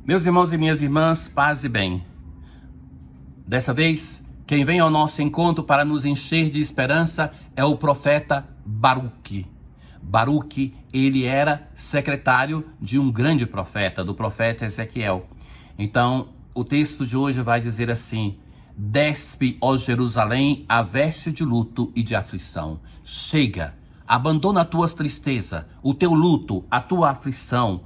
Meus irmãos e minhas irmãs, paz e bem. Dessa vez, quem vem ao nosso encontro para nos encher de esperança é o profeta Baruque. Baruque, ele era secretário de um grande profeta, do profeta Ezequiel. Então, o texto de hoje vai dizer assim: despe, ó Jerusalém, a veste de luto e de aflição. Chega, abandona a tua tristeza, o teu luto, a tua aflição.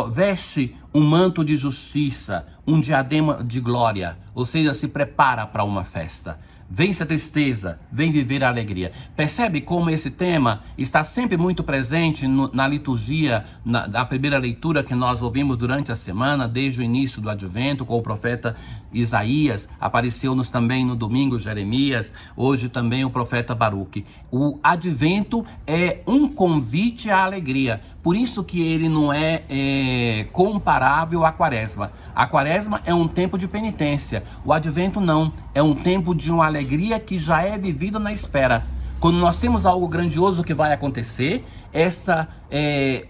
Veste um manto de justiça, um diadema de glória, ou seja, se prepara para uma festa. Vence a tristeza, vem viver a alegria. Percebe como esse tema está sempre muito presente na liturgia, da primeira leitura que nós ouvimos durante a semana, desde o início do Advento, com o profeta Isaías, apareceu-nos também no domingo Jeremias, hoje também o profeta Baruque. O Advento é um convite à alegria, por isso que ele não é comparável à Quaresma. A Quaresma é um tempo de penitência, o Advento não, é um tempo de uma alegria que já é vivida na espera. Quando nós temos algo grandioso que vai acontecer, esta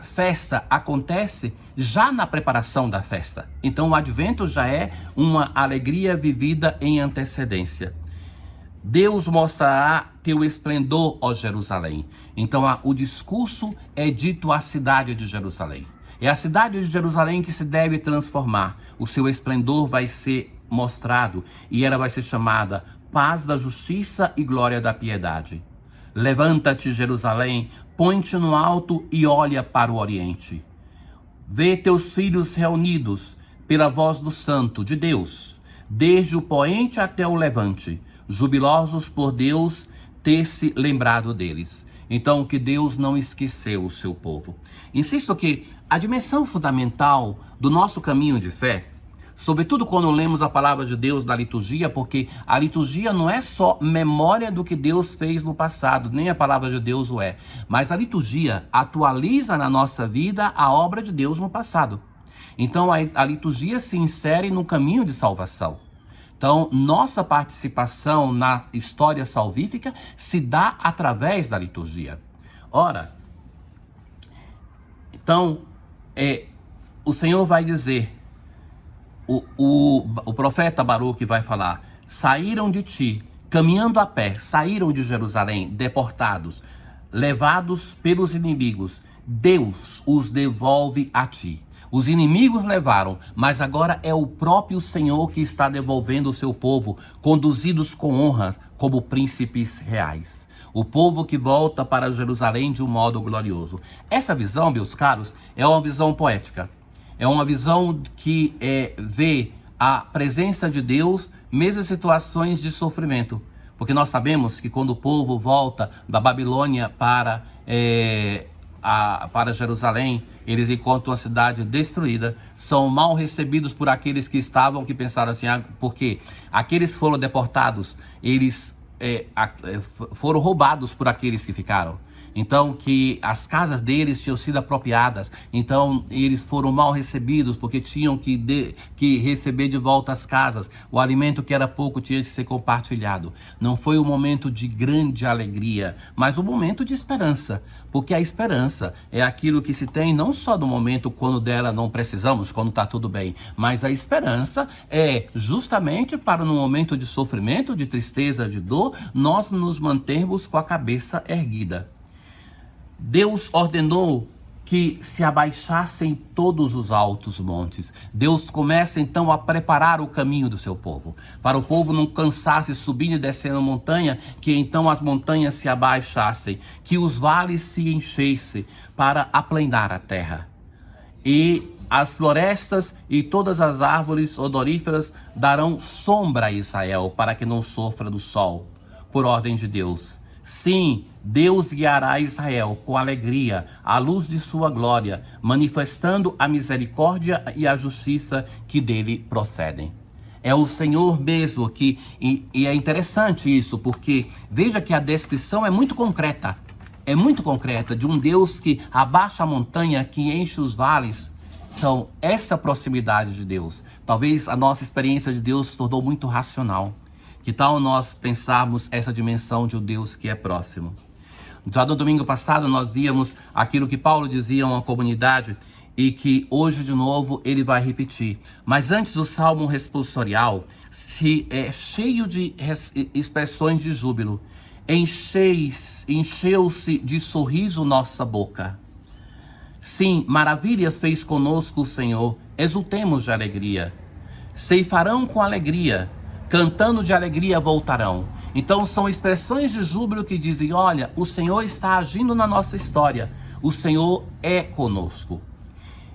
festa acontece já na preparação da festa. Então o Advento já é uma alegria vivida em antecedência. Deus mostrará teu esplendor, ó Jerusalém. Então o discurso é dito à cidade de Jerusalém. É a cidade de Jerusalém que se deve transformar. O seu esplendor vai ser mostrado e ela vai ser chamada paz da justiça e glória da piedade. Levanta-te, Jerusalém, põe-te no alto e olha para o oriente. Vê teus filhos reunidos pela voz do Santo de Deus, desde o poente até o levante, jubilosos por Deus ter se lembrado deles. Então, que Deus não esqueceu o seu povo. Insisto que a dimensão fundamental do nosso caminho de fé, sobretudo quando lemos a palavra de Deus na liturgia, porque a liturgia não é só memória do que Deus fez no passado, nem a palavra de Deus o é, mas a liturgia atualiza na nossa vida a obra de Deus no passado. Então a liturgia se insere no caminho de salvação. Então, nossa participação na história salvífica se dá através da liturgia. Ora, então, o Senhor vai dizer, o profeta Baruque vai falar: saíram de ti, caminhando a pé, saíram de Jerusalém, deportados, levados pelos inimigos. Deus os devolve a ti. Os inimigos levaram, mas agora é o próprio Senhor que está devolvendo o seu povo, conduzidos com honra como príncipes reais. O povo que volta para Jerusalém de um modo glorioso. Essa visão, meus caros, é uma visão poética. É uma visão que vê a presença de Deus, mesmo em situações de sofrimento. Porque nós sabemos que quando o povo volta da Babilônia para Jerusalém, eles encontram a cidade destruída, são mal recebidos por aqueles que estavam, que pensaram assim, porque aqueles foram deportados, eles foram roubados por aqueles que ficaram. Então, que as casas deles tinham sido apropriadas, então eles foram mal recebidos porque tinham que receber de volta as casas, o alimento que era pouco tinha que ser compartilhado. Não foi um momento de grande alegria, mas um momento de esperança, porque a esperança é aquilo que se tem não só no momento quando dela não precisamos, quando está tudo bem, mas a esperança é justamente para no momento de sofrimento, de tristeza, de dor, nós nos mantermos com a cabeça erguida. Deus ordenou que se abaixassem todos os altos montes. Deus começa então a preparar o caminho do seu povo, para o povo não cansasse subindo e descendo a montanha, que então as montanhas se abaixassem, que os vales se enchessem para aplanar a terra. E as florestas e todas as árvores odoríferas darão sombra a Israel, para que não sofra do sol, por ordem de Deus. Sim, Deus guiará Israel com alegria, à luz de sua glória, manifestando a misericórdia e a justiça que dele procedem. É o Senhor mesmo que... E é interessante isso, porque veja que a descrição é muito concreta. É muito concreta, de um Deus que abaixa a montanha, que enche os vales. Então, essa proximidade de Deus. Talvez a nossa experiência de Deus se tornou muito racional. Que tal nós pensarmos essa dimensão de um Deus que é próximo? Já no domingo passado nós víamos aquilo que Paulo dizia a uma comunidade e que hoje de novo ele vai repetir. Mas antes, o salmo responsorial é cheio de expressões de júbilo. Encheu-se de sorriso nossa boca. Sim, maravilhas fez conosco o Senhor, exultemos de alegria. Ceifarão com alegria, cantando de alegria voltarão. Então são expressões de júbilo que dizem, olha, o Senhor está agindo na nossa história, o Senhor é conosco.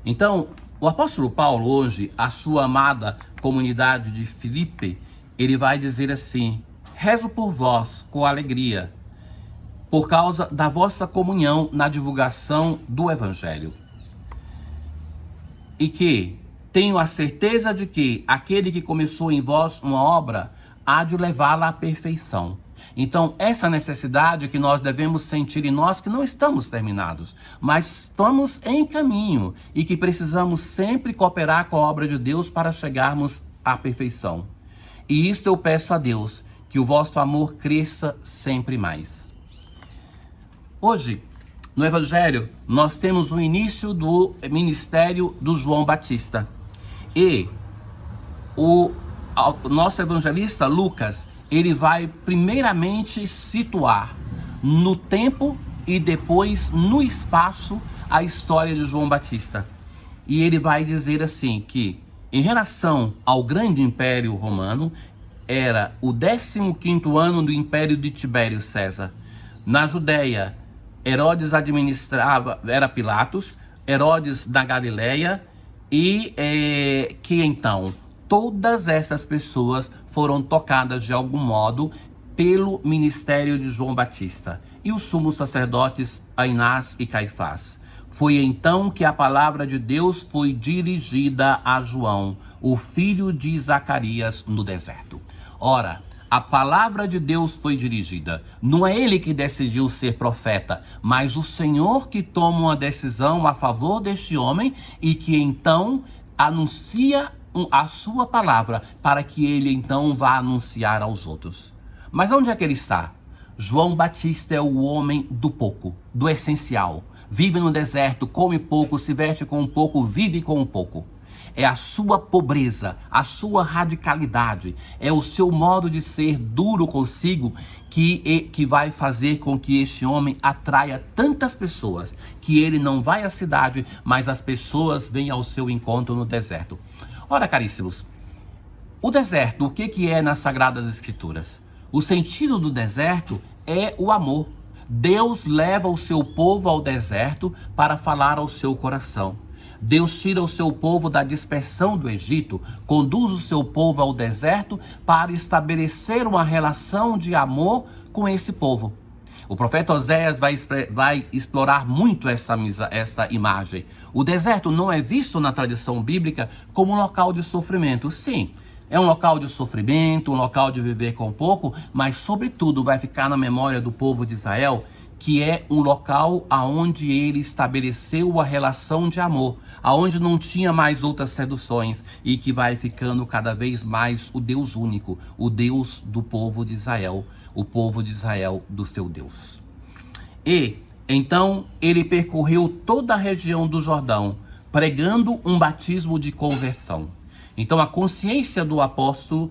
Então, o apóstolo Paulo hoje, a sua amada comunidade de Filipe, ele vai dizer assim, rezo por vós com alegria, por causa da vossa comunhão na divulgação do Evangelho. E que tenho a certeza de que aquele que começou em vós uma obra, há de levá-la à perfeição. Então, essa necessidade que nós devemos sentir em nós, que não estamos terminados, mas estamos em caminho e que precisamos sempre cooperar com a obra de Deus para chegarmos à perfeição. E isto eu peço a Deus, que o vosso amor cresça sempre mais. Hoje, no Evangelho, nós temos o início do ministério do João Batista. E o nosso evangelista Lucas, ele vai primeiramente situar no tempo e depois no espaço a história de João Batista. E ele vai dizer assim que, em relação ao grande império romano, era o 15º ano do império de Tibério César. Na Judéia, Herodes administrava, era Pilatos, Herodes da Galileia, e que então todas essas pessoas foram tocadas de algum modo pelo ministério de João Batista e os sumos sacerdotes Anás e Caifás. Foi então que a palavra de Deus foi dirigida a João, o filho de Zacarias, no deserto. Ora, a palavra de Deus foi dirigida. Não é ele que decidiu ser profeta, mas o Senhor que toma uma decisão a favor deste homem e que então anuncia a sua palavra para que ele então vá anunciar aos outros. Mas onde é que ele está? João Batista é o homem do pouco, do essencial. Vive no deserto, come pouco, se veste com pouco, vive com pouco. É a sua pobreza, a sua radicalidade, é o seu modo de ser duro consigo que vai fazer com que este homem atraia tantas pessoas, que ele não vai à cidade, mas as pessoas vêm ao seu encontro no deserto. Ora, caríssimos, o deserto, o que é nas Sagradas Escrituras? O sentido do deserto é o amor. Deus leva o seu povo ao deserto para falar ao seu coração. Deus tira o seu povo da dispersão do Egito, conduz o seu povo ao deserto para estabelecer uma relação de amor com esse povo. O profeta Oséias vai explorar muito essa imagem. O deserto não é visto na tradição bíblica como um local de sofrimento. Sim, é um local de sofrimento, um local de viver com pouco, mas sobretudo vai ficar na memória do povo de Israel que é um local aonde ele estabeleceu a relação de amor, aonde não tinha mais outras seduções e que vai ficando cada vez mais o Deus único, o Deus do povo de Israel, o povo de Israel do seu Deus. E então ele percorreu toda a região do Jordão, pregando um batismo de conversão. Então a consciência do apóstolo,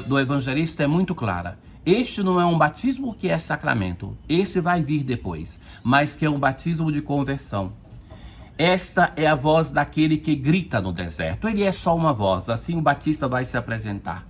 do evangelista é muito clara. Este não é um batismo que é sacramento, esse vai vir depois, mas que é um batismo de conversão. Esta é a voz daquele que grita no deserto, ele é só uma voz, assim o Batista vai se apresentar.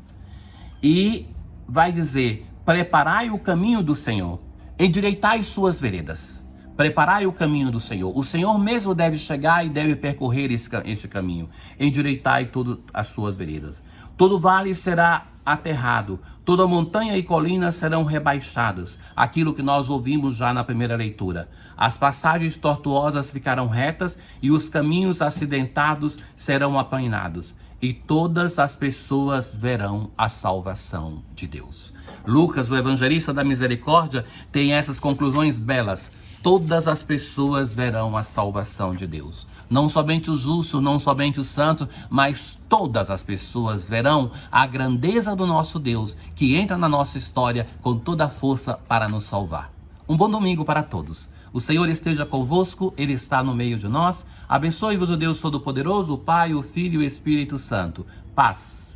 E vai dizer, preparai o caminho do Senhor, endireitai suas veredas. Preparai o caminho do Senhor. O Senhor mesmo deve chegar e deve percorrer este caminho. Endireitai todas as suas veredas. Todo vale será aterrado, toda montanha e colina serão rebaixadas. Aquilo que nós ouvimos já na primeira leitura. As passagens tortuosas ficarão retas e os caminhos acidentados serão aplanados. E todas as pessoas verão a salvação de Deus. Lucas, o evangelista da misericórdia, tem essas conclusões belas. Todas as pessoas verão a salvação de Deus. Não somente os justos, não somente os santos, mas todas as pessoas verão a grandeza do nosso Deus, que entra na nossa história com toda a força para nos salvar. Um bom domingo para todos. O Senhor esteja convosco, Ele está no meio de nós. Abençoe-vos o Deus Todo-Poderoso, o Pai, o Filho e o Espírito Santo. Paz.